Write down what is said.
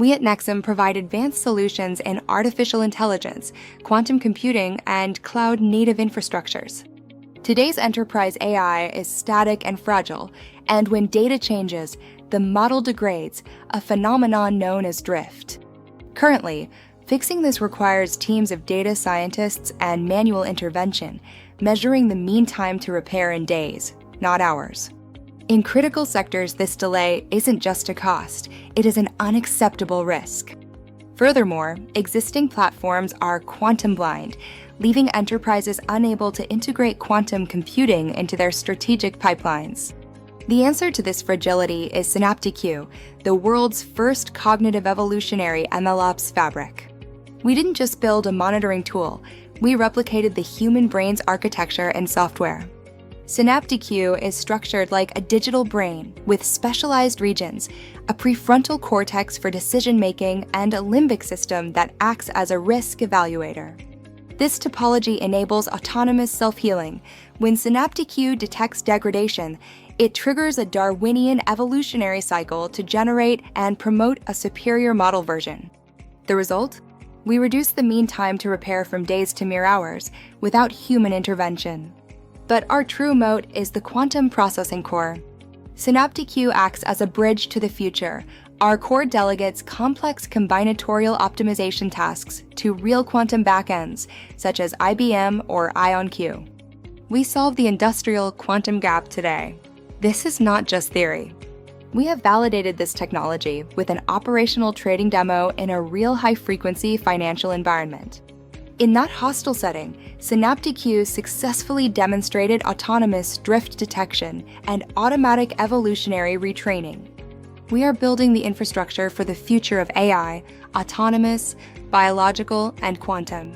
We at Nexum provide advanced solutions in artificial intelligence, quantum computing, and cloud-native infrastructures. Today's enterprise AI is static and fragile, and when data changes, the model degrades, a phenomenon known as drift. Currently, fixing this requires teams of data scientists and manual intervention, measuring the mean time to repair in days, not hours. In critical sectors, this delay isn't just a cost, it is an unacceptable risk. Furthermore, existing platforms are quantum blind, leaving enterprises unable to integrate quantum computing into their strategic pipelines. The answer to this fragility is SynaptiQ, the world's first Cognitive-Evolutionary MLOps Fabric. We didn't just build a monitoring tool, we replicated the human brain's architecture and software. SynaptiQ is structured like a digital brain with specialized regions, a prefrontal cortex for decision-making, and a limbic system that acts as a risk evaluator. This topology enables autonomous self-healing. When SynaptiQ detects degradation, it triggers a Darwinian evolutionary cycle to generate and promote a superior model version. The result? We reduce the mean time to repair from days to mere hours without human intervention. But our true moat is the quantum processing core. SynaptiQ acts as a bridge to the future. Our core delegates complex combinatorial optimization tasks to real quantum backends, such as IBM or IonQ. We solve the industrial quantum gap today. This is not just theory. We have validated this technology with an operational trading demo in a real high-frequency financial environment. In that hostile setting, SynaptiQ successfully demonstrated autonomous drift detection and automatic evolutionary retraining. We are building the infrastructure for the future of AI, autonomous, biological, and quantum.